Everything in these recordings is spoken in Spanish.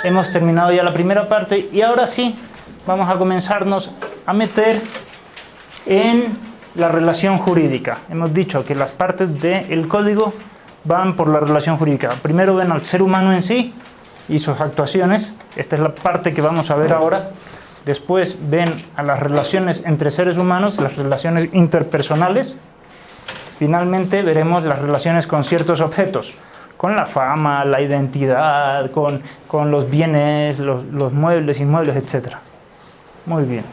Hemos terminado ya la primera parte y ahora sí vamos a comenzarnos a meter en la relación jurídica. Hemos dicho que las partes del código van por la relación jurídica. Primero ven al ser humano en sí y sus actuaciones. Esta es la parte que vamos a ver ahora. Después ven a las relaciones entre seres humanos, las relaciones interpersonales. Finalmente veremos las relaciones con ciertos objetos, con la fama, la identidad, con los bienes, los muebles, inmuebles, etc. Muy bien.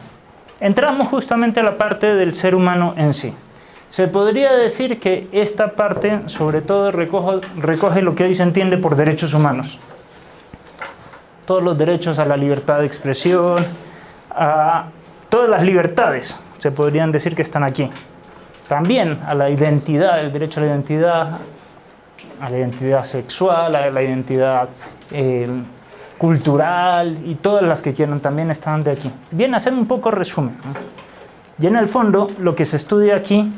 Entramos justamente a la parte del ser humano en sí. Se podría decir que esta parte, sobre todo, recoge lo que hoy se entiende por derechos humanos. Todos los derechos a la libertad de expresión, a todas las libertades, se podrían decir que están aquí. También a la identidad, el derecho a la identidad sexual, a la identidad cultural y todas las que quieran también están de aquí. Bien, hacer un poco resumen, ¿no? Y en el fondo lo que se estudia aquí,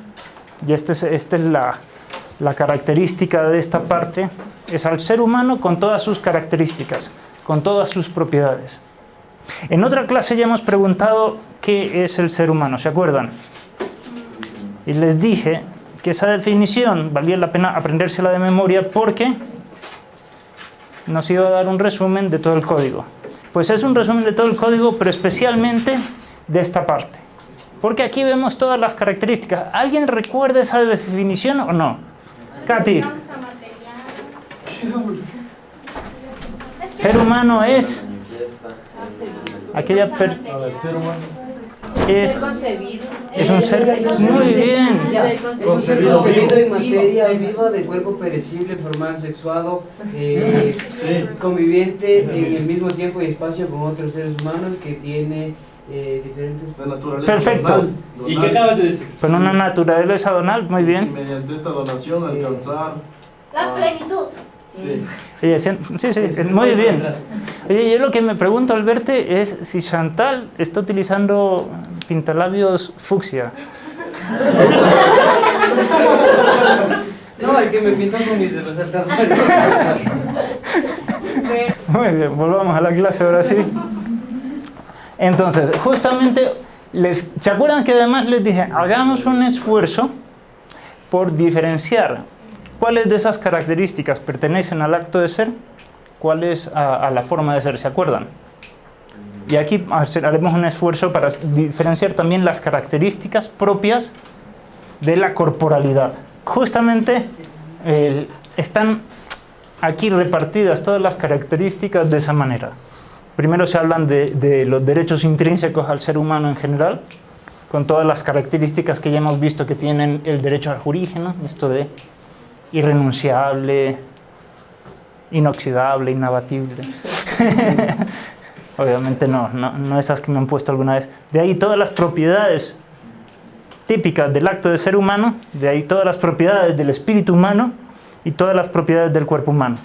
y esta es la característica de esta parte, es al ser humano con todas sus características, con todas sus propiedades. En otra clase ya hemos preguntado qué es el ser humano, ¿se acuerdan? Y les dije que esa definición valía la pena aprendérsela de memoria porque nos iba a dar un resumen de todo el código. Pues es un resumen de todo el código, pero especialmente de esta parte. Porque aquí vemos todas las características. ¿Alguien recuerda esa definición o no? Katy. Ser humano es aquella es un ser muy bien. Es un ser concebido en materia viva de cuerpo perecible, formal, sexuado, conviviente en el mismo tiempo y espacio con otros seres humanos que tiene diferentes naturaleza. Perfecto. Donal. ¿Y qué acabas de decir? Con una naturaleza donal, muy Y bien. mediante esta donación alcanzar la plenitud. sí. Sí, muy bien. Oye, yo lo que me pregunto al verte es si Chantal está utilizando pintalabios fucsia. No, es que me pinto con mis resaltadores. Muy bien, volvamos a la clase ahora sí. Entonces, justamente, ¿se acuerdan que además les dije, hagamos un esfuerzo por diferenciar cuáles de esas características pertenecen al acto de ser, cuáles a la forma de ser? ¿Se acuerdan? Y aquí haremos un esfuerzo para diferenciar también las características propias de la corporalidad. Justamente están aquí repartidas todas las características de esa manera. Primero se hablan de los derechos intrínsecos al ser humano en general, con todas las características que ya hemos visto que tienen el derecho al jurígeno, esto de irrenunciable, inoxidable, inabatible. Obviamente no esas que me han puesto alguna vez. De ahí todas las propiedades típicas del acto de ser humano, de ahí todas las propiedades del espíritu humano y todas las propiedades del cuerpo humano.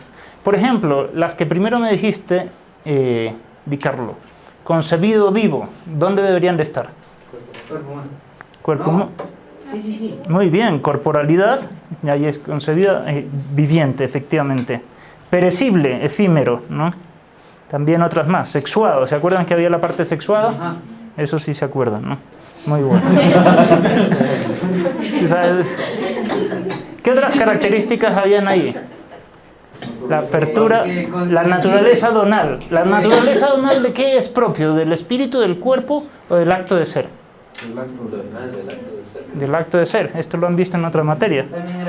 Por ejemplo, las que primero me dijiste, Di Carlo, concebido vivo, ¿dónde deberían de estar? Cuerpo humano. Cuerpo humano. Sí. Muy bien, corporalidad, y ahí es concebida, viviente, efectivamente. Perecible, efímero, ¿no? También otras más, sexuado, ¿se acuerdan que había la parte sexuada? Ajá. Eso sí se acuerdan, ¿no? Muy bueno. ¿Sí sabes? ¿Qué otras características habían ahí? La apertura, la naturaleza donal. ¿La naturaleza donal de qué es propio? ¿Del espíritu, del cuerpo o del acto de ser? Del acto de ser. Esto lo han visto en otra materia.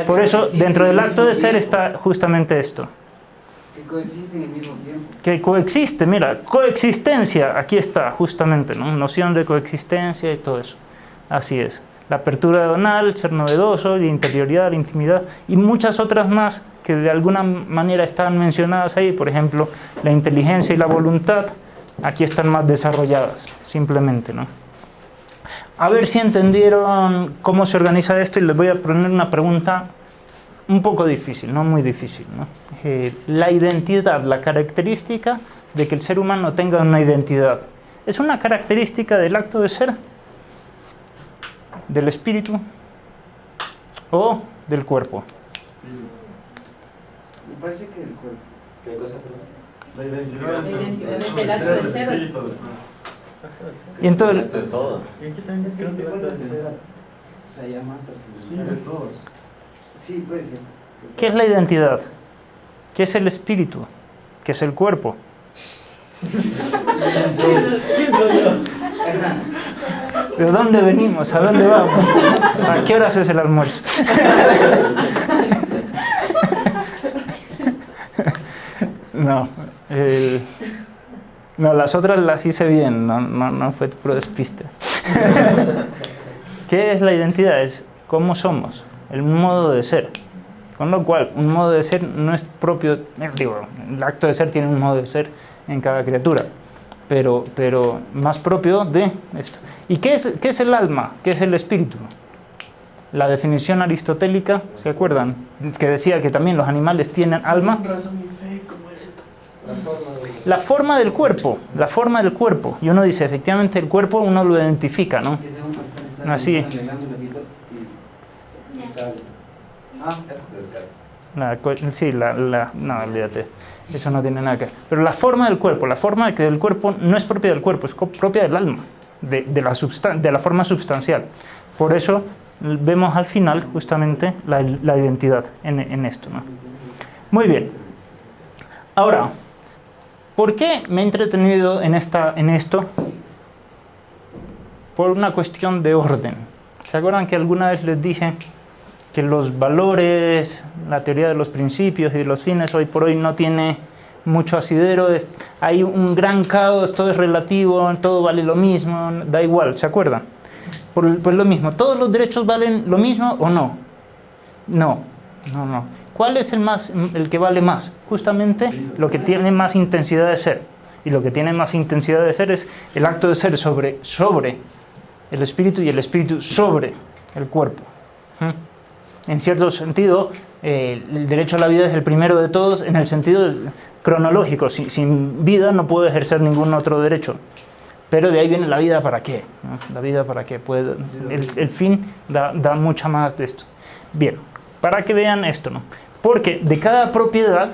Por eso, dentro del acto de ser está justamente esto. Que coexisten al mismo tiempo. Que coexiste, mira, coexistencia, aquí está justamente, ¿no? Noción de coexistencia y todo eso. Así es. La apertura donal, el ser novedoso, la interioridad, la intimidad y muchas otras más que de alguna manera están mencionadas ahí. Por ejemplo, la inteligencia y la voluntad, aquí están más desarrolladas, simplemente, ¿no? A ver si entendieron cómo se organiza esto y les voy a poner una pregunta un poco difícil, no muy difícil, ¿no? La identidad, la característica de que el ser humano tenga una identidad, ¿es una característica del acto de ser? ¿Del espíritu? ¿O del cuerpo? Me parece que el cuerpo. ¿Qué cosa, perdón? La identidad La identidad es del acto de el ser. espíritu del cuerpo. Y entonces, De todos. Es que se te puede pensar. O sea, ya más Sí, de todos. Sí, puede ser. ¿qué es la identidad? ¿Qué es el espíritu? ¿Qué es el cuerpo? ¿Quién soy yo? ¿De dónde venimos? ¿A dónde vamos? ¿A qué horas es el almuerzo? No, no, las otras las hice bien, no fue puro despiste. ¿Qué es la identidad? Es cómo somos, el modo de ser. Con lo cual, un modo de ser no es propio, digo, el acto de ser tiene un modo de ser en cada criatura, pero más propio de esto. ¿Y qué es el alma? ¿Qué es el espíritu? La definición aristotélica, ¿se acuerdan? Que decía que también los animales tienen alma. La forma del cuerpo, la forma del cuerpo. Y uno dice, efectivamente, el cuerpo uno lo identifica, ¿no? Así. Sí, no, olvídate, eso no tiene nada que ver. Pero la forma del cuerpo no es propia del cuerpo, es propia del alma, de la forma substancial. Por eso vemos al final justamente la identidad en esto, ¿no? Muy bien. Ahora, ¿por qué me he entretenido en esto? Por una cuestión de orden. ¿Se acuerdan que alguna vez les dije que los valores, la teoría de los principios y de los fines hoy por hoy no tiene mucho asidero? Hay un gran caos, todo es relativo, todo vale lo mismo, da igual, ¿se acuerdan? Pues lo mismo, ¿todos los derechos valen lo mismo o no? No. ¿Cuál es el que vale más? Justamente lo que tiene más intensidad de ser. Y lo que tiene más intensidad de ser es el acto de ser sobre el espíritu y el espíritu sobre el cuerpo. En cierto sentido, el derecho a la vida es el primero de todos en el sentido cronológico. Sin vida no puedo ejercer ningún otro derecho. Pero de ahí viene la vida para qué, ¿no? La vida para qué. El fin da mucha más de esto. Bien, para que vean esto, ¿no? Porque de cada propiedad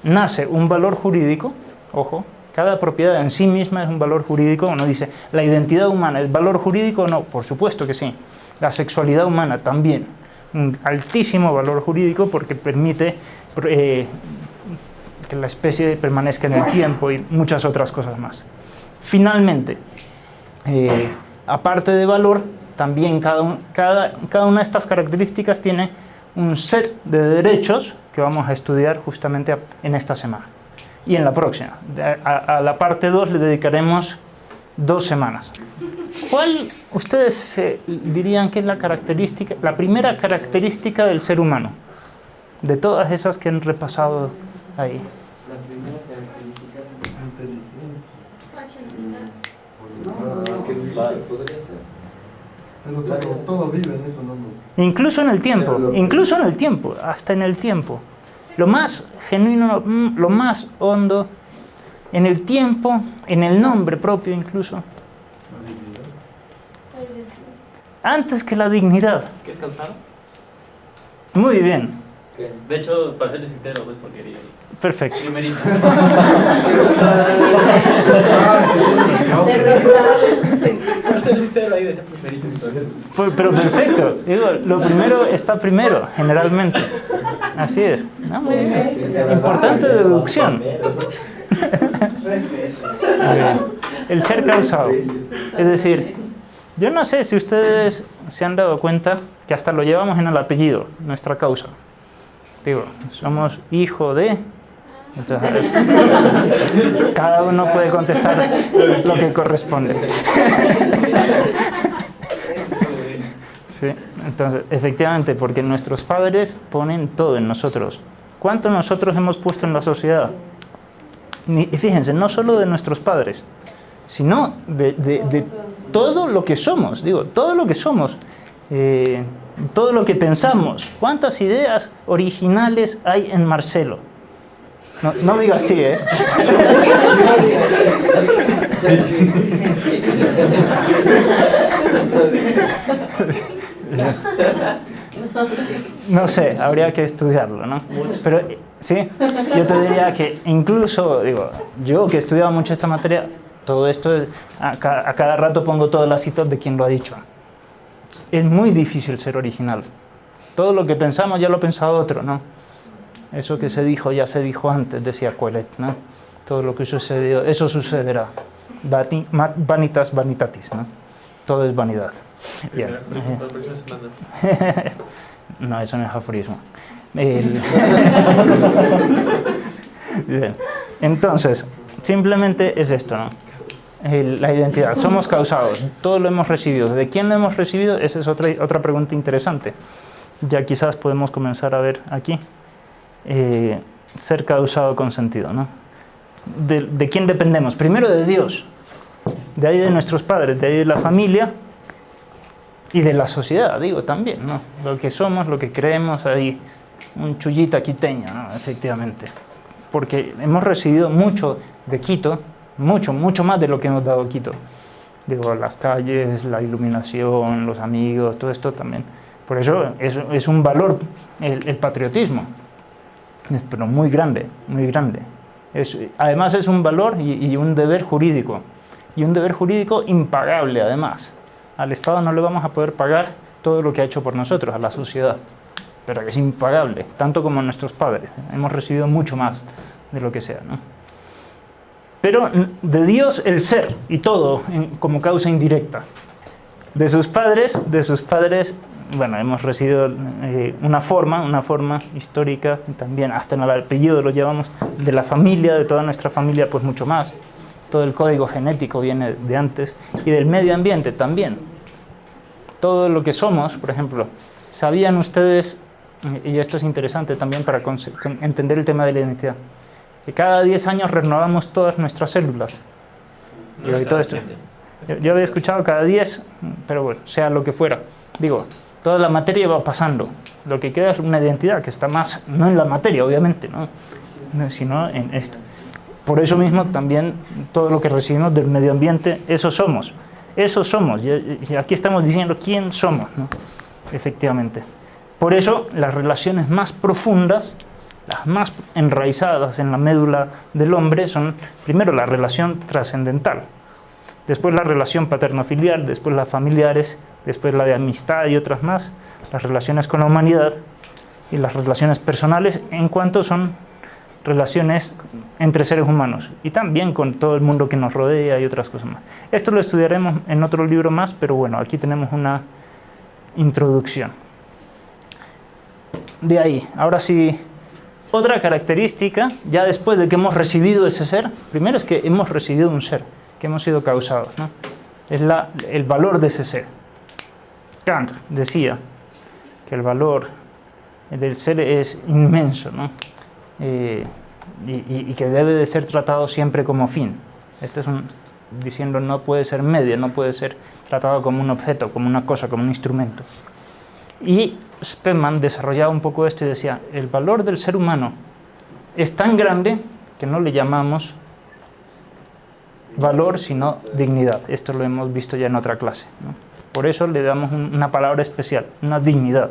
nace un valor jurídico. Ojo, cada propiedad en sí misma es un valor jurídico. Uno dice, ¿la identidad humana es valor jurídico o no? Por supuesto que sí. La sexualidad humana también. Un altísimo valor jurídico porque permite que la especie permanezca en el tiempo y muchas otras cosas más. Finalmente, aparte de valor, también cada una de estas características tiene un set de derechos que vamos a estudiar justamente en esta semana y en la próxima. A la parte 2 le dedicaremos 2 semanas. ¿Cuál ustedes dirían que es la primera característica del ser humano? De todas esas que han repasado ahí. La primera característica. Podría ser. Pero todo vive en eso, no nos... Incluso en el tiempo, hasta en el tiempo. Lo más genuino, lo más hondo, en el tiempo, en el nombre propio incluso. Antes que la dignidad. ¿Qué es cansado? Muy bien, De hecho, para serles sincero, pues porquería. perfecto. Primerito. Para ser sincero, ahí decía primerito. Entonces. Pero perfecto, digo, lo primero está primero, generalmente. Así es. ¿No? Muy bien. Importante deducción. Muy bien. El ser causado. Es decir, yo no sé si ustedes se han dado cuenta que hasta lo llevamos en el apellido, nuestra causa. Digo, somos hijo de... Entonces, cada uno puede contestar lo que corresponde. Sí, entonces, efectivamente, porque nuestros padres ponen todo en nosotros. ¿Cuánto nosotros hemos puesto en la sociedad? Y fíjense, no solo de nuestros padres, sino de todo lo que somos, digo, todo lo que somos, todo lo que pensamos. ¿Cuántas ideas originales hay en Marcelo? No digo así, ¿eh? No sé, habría que estudiarlo, ¿no? Pero sí, yo te diría que incluso, digo, yo que he estudiado mucho esta materia, todo esto, a cada rato pongo todas las citas de quien lo ha dicho. Es muy difícil ser original. Todo lo que pensamos ya lo ha pensado otro, ¿no? Eso que se dijo ya se dijo antes, decía Coelet, ¿no? Todo lo que sucedió, eso sucederá. Vanitas vanitatis, ¿no? Todo es vanidad. Bien. No, eso no es aforismo. Bien. Entonces, simplemente es esto, ¿no? La identidad. Somos causados, todo lo hemos recibido. ¿De quién lo hemos recibido? Esa es otra pregunta interesante. Ya quizás podemos comenzar a ver aquí. Ser causado con sentido, ¿no? ¿De quién dependemos? Primero de Dios, de ahí de nuestros padres, de ahí de la familia y de la sociedad, digo también, ¿no? Lo que somos, lo que creemos, ahí un chullita quiteño, ¿no? Efectivamente. Porque hemos recibido mucho de Quito, mucho más de lo que hemos dado a Quito. Digo, las calles, la iluminación, los amigos, todo esto también. Por eso es un valor el patriotismo, pero muy grande, muy grande. Además es un valor y un deber jurídico, y un deber jurídico impagable además. Al Estado no le vamos a poder pagar todo lo que ha hecho por nosotros, a la sociedad, pero es impagable, tanto como nuestros padres. Hemos recibido mucho más de lo que sea, ¿no? Pero de Dios el ser y todo como causa indirecta. De sus padres, bueno, hemos recibido una forma histórica, también hasta en el apellido lo llevamos, de la familia, de toda nuestra familia, pues mucho más. Todo el código genético viene de antes, y del medio ambiente también. Todo lo que somos, por ejemplo, ¿sabían ustedes, y esto es interesante también para entender el tema de la identidad, que cada 10 años renovamos todas nuestras células? No, y todo esto. Yo había escuchado cada 10, pero bueno, sea lo que fuera. Digo, toda la materia va pasando. Lo que queda es una identidad que está más, no en la materia, obviamente, ¿no? Sino en esto. Por eso mismo también todo lo que recibimos del medio ambiente, eso somos. Eso somos. Y aquí estamos diciendo quién somos, ¿no? Efectivamente. Por eso las relaciones más profundas, las más enraizadas en la médula del hombre son, primero, la relación trascendental, después la relación paterno-filial, después las familiares, después la de amistad y otras más, las relaciones con la humanidad y las relaciones personales en cuanto son relaciones entre seres humanos y también con todo el mundo que nos rodea y otras cosas más. Esto lo estudiaremos en otro libro más, pero bueno, aquí tenemos una introducción. De ahí, ahora sí, otra característica, ya después de que hemos recibido ese ser, primero es que hemos recibido un ser, que hemos sido causados, ¿no? Es el valor de ese ser. Kant decía que el valor del ser es inmenso, ¿no? Y que debe de ser tratado siempre como fin. Este es diciendo no puede ser medio, no puede ser tratado como un objeto, como una cosa, como un instrumento. Y Spemann desarrollaba un poco esto y decía, el valor del ser humano es tan grande que no le llamamos valor, sino dignidad. Esto lo hemos visto ya en otra clase, ¿no? Por eso le damos una palabra especial, una dignidad.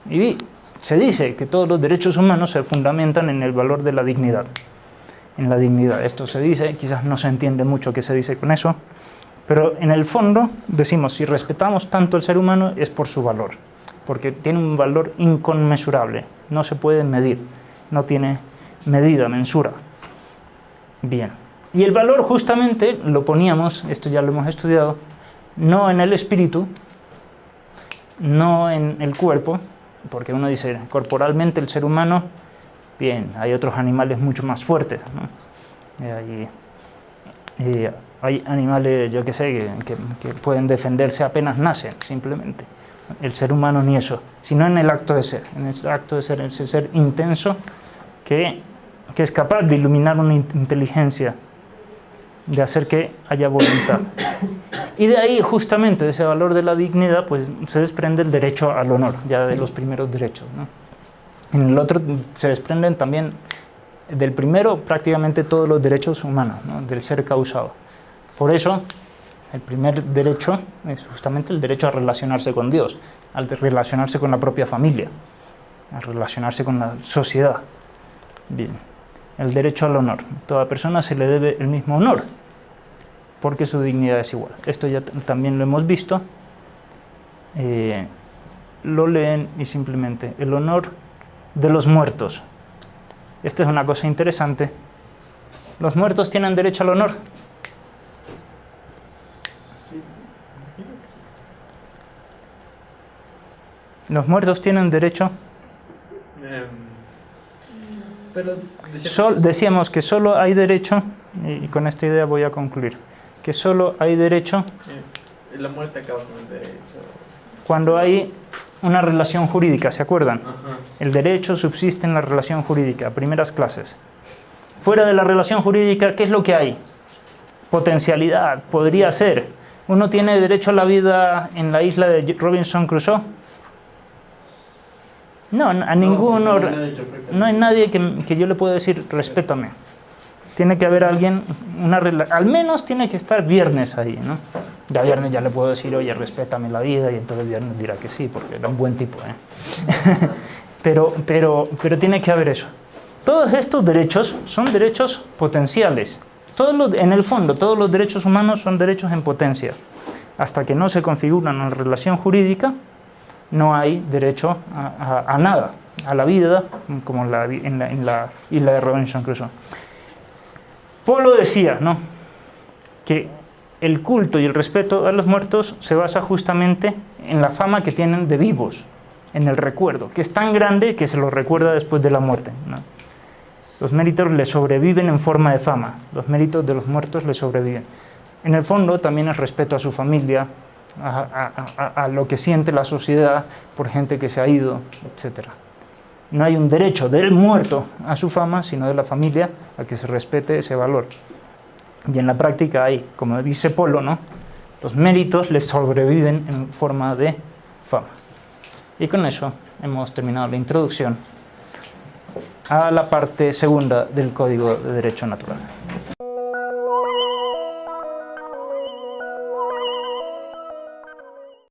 Y se dice que todos los derechos humanos se fundamentan en el valor de la dignidad. En la dignidad. Esto se dice, quizás no se entiende mucho qué se dice con eso, pero en el fondo decimos, si respetamos tanto al ser humano es por su valor, porque tiene un valor inconmensurable, no se puede medir, no tiene medida, mensura. Bien. Y el valor justamente lo poníamos, esto ya lo hemos estudiado, no en el espíritu, no en el cuerpo, porque uno dice, corporalmente el ser humano, bien, hay otros animales mucho más fuertes, ¿no? Hay animales, yo qué sé, que pueden defenderse apenas nacen, simplemente. El ser humano ni eso, sino en el acto de ser, en el acto de ser, ese ser intenso que es capaz de iluminar una inteligencia, de hacer que haya voluntad. Y de ahí, justamente, de ese valor de la dignidad, pues se desprende el derecho al honor, ya de los primeros derechos, ¿no? En el otro se desprenden también, del primero, prácticamente todos los derechos humanos, ¿no? Del ser causado. Por eso, El primer derecho es justamente el derecho a relacionarse con Dios, a relacionarse con la propia familia, a relacionarse con la sociedad. Bien, el derecho al honor. Toda persona se le debe el mismo honor, porque su dignidad es igual. Esto ya también lo hemos visto. Lo leen y simplemente el honor de los muertos. Esta es una cosa interesante. ¿Los muertos tienen derecho al honor? ¿Los muertos tienen derecho? Pero Decíamos que solo hay derecho, y con esta idea voy a concluir, que solo hay derecho la muerte acaba con el derecho. cuando hay una relación jurídica, ¿se acuerdan? Ajá. El derecho subsiste en la relación jurídica, primeras clases. Fuera de la relación jurídica, ¿qué es lo que hay? Potencialidad, podría ser. ¿Uno tiene derecho a la vida en la isla de Robinson Crusoe? No, a ninguno. No hay nadie que yo le pueda decir, respétame. Tiene que haber alguien, al menos tiene que estar Viernes ahí, ¿no? Ya Viernes ya le puedo decir, oye, respétame la vida, y entonces Viernes dirá que sí, porque era un buen tipo, ¿eh? pero tiene que haber eso. Todos estos derechos son derechos potenciales. En el fondo, todos los derechos humanos son derechos en potencia. Hasta que no se configura una relación jurídica, no hay derecho a nada, a la vida, como en la isla de Robinson Crusoe. Polo decía, ¿no?, que el culto y el respeto a los muertos se basa justamente en la fama que tienen de vivos, en el recuerdo, que es tan grande que se los recuerda después de la muerte, ¿no? Los méritos le sobreviven en forma de fama, los méritos de los muertos le sobreviven. En el fondo también es respeto a su familia, a lo que siente la sociedad por gente que se ha ido, etc. No hay un derecho del muerto a su fama, sino de la familia a que se respete ese valor. Y en la práctica hay, como dice Polo, ¿no?, los méritos les sobreviven en forma de fama. Y con eso hemos terminado la introducción a la parte segunda del Código de Derecho Natural.